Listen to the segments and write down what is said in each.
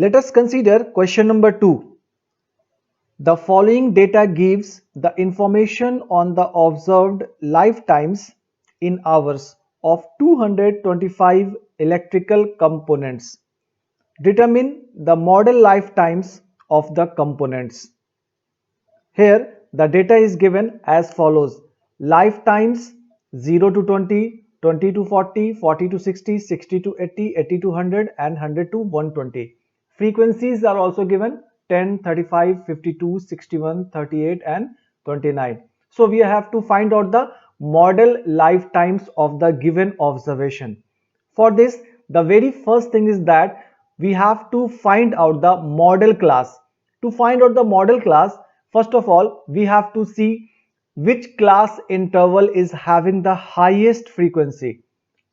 Let us consider question number 2. The following data gives the information on the observed lifetimes in hours of 225 electrical components. Determine the model lifetimes of the components. Here the data is given as follows: lifetimes 0 to 20, 20 to 40, 40 to 60, 60 to 80, 80 to 100 and 100 to 120. Frequencies are also given: 10, 35, 52, 61, 38 and 29. So we have to find out the model lifetimes of the given observation. For this, the very first thing is that we have to find out the model class. To find out the model class, first of all, we have to see which class interval is having the highest frequency.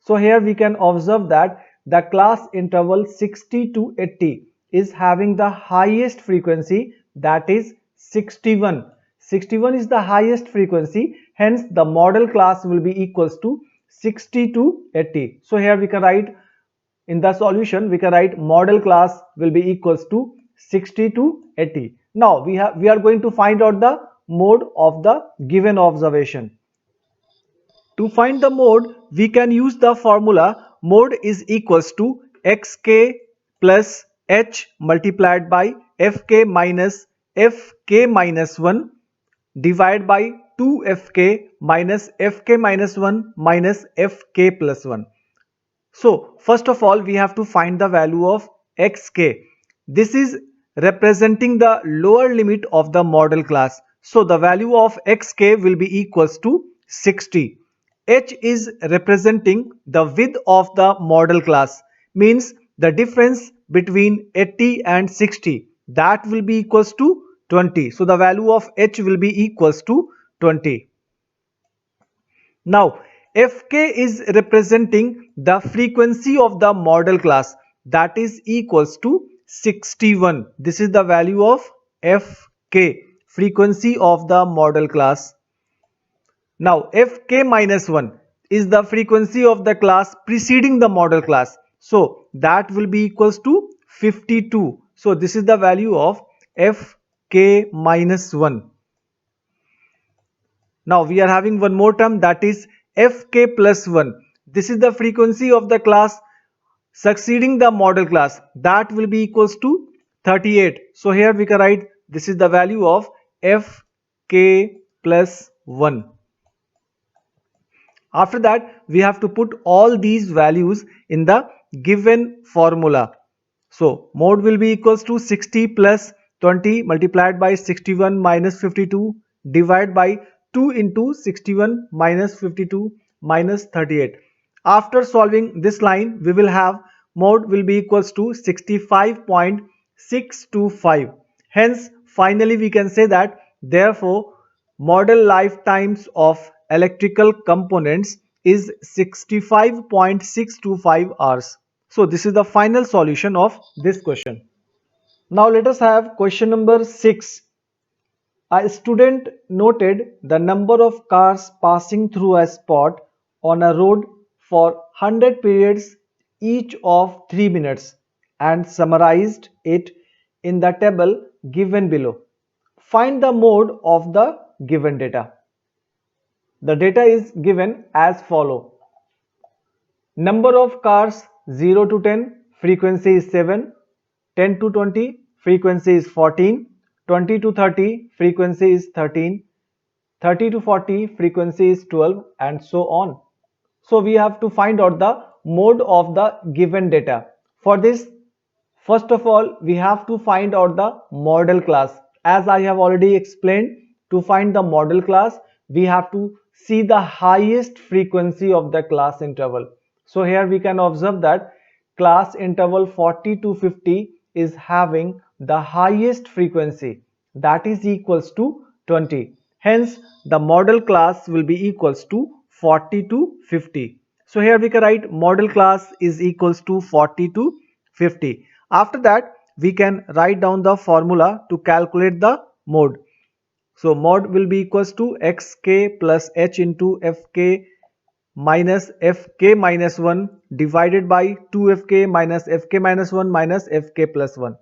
So here we can observe that the class interval 60 to 80 is having the highest frequency, that is 61. 61 is the highest frequency, hence the model class will be equals to 60 to 80. So here we can write in the solution, we can write model class will be equals to 60 to 80. Now we are going to find out the mode of the given observation. To find the mode, we can use the formula mode is equals to xk plus h multiplied by fk minus 1 divided by 2fk minus fk minus 1 minus fk plus 1. So first of all, we have to find the value of xk. This is representing the lower limit of the model class. So the value of xk will be equals to 60. H is representing the width of the model class, means the difference between 80 and 60, that will be equals to 20. So the value of H will be equals to 20. Now Fk is representing the frequency of the model class, that is equals to 61. This is the value of Fk, frequency of the model class. Now Fk minus 1 is the frequency of the class preceding the model class. So that will be equals to 52. So this is the value of Fk minus 1. Now we are having one more term, that is Fk plus 1. This is the frequency of the class succeeding the model class, that will be equals to 38. So here we can write this is the value of Fk plus 1. After that, we have to put all these values in the given formula. So mode will be equals to 60 plus 20 multiplied by 61 minus 52 divided by 2 into 61 minus 52 minus 38. After solving this line, we will have mode will be equals to 65.625. Hence, finally we can say that therefore model lifetimes of electrical components is 65.625 hours. So this is the final solution of this question. Now let us have question number 6. A student noted the number of cars passing through a spot on a road for 100 periods each of 3 minutes and summarized it in the table given below. Find the mode of the given data. The data is given as follow. Number of cars 0 to 10, frequency is 7, 10 to 20, frequency is 14, 20 to 30, frequency is 13, 30 to 40, frequency is 12 and so on. So we have to find out the mode of the given data. For this, first of all, we have to find out the model class. As I have already explained, to find the model class, we have to see the highest frequency of the class interval. So here we can observe that class interval 40 to 50 is having the highest frequency, that is equals to 20. Hence the model class will be equals to 40 to 50. So here we can write model class is equals to 40 to 50. After that, we can write down the formula to calculate the mode. So mode will be equals to xk plus h into fk minus fk minus 1 divided by 2fk minus fk minus 1 minus fk plus 1.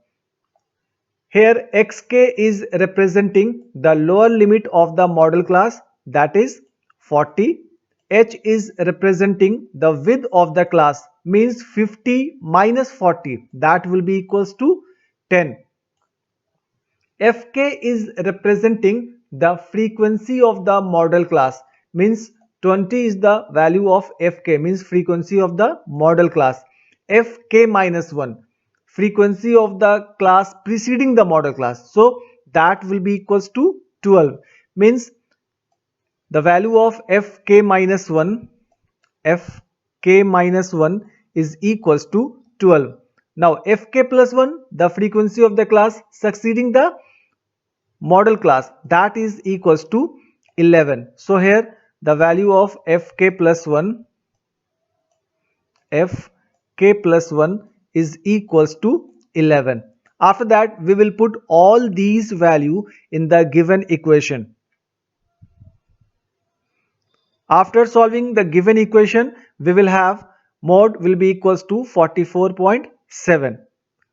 Here xk is representing the lower limit of the model class, that is 40. H is representing the width of the class, means 50 minus 40, that will be equals to 10. Fk is representing the frequency of the model class, means 20 is the value of Fk, means frequency of the model class. Fk minus 1, frequency of the class preceding the model class, so that will be equals to 12, means the value of Fk minus 1, Fk minus 1 is equals to 12. Now Fk plus 1, the frequency of the class succeeding the model class, that is equals to 11. So here the value of fk plus 1 is equals to 11. After that we will put all these value in the given equation. After solving the given equation, we will have mod will be equals to 44.7.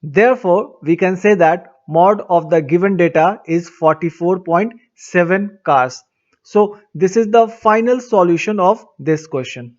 Therefore, we can say that mod of the given data is 44.7 cars. So, this is the final solution of this question.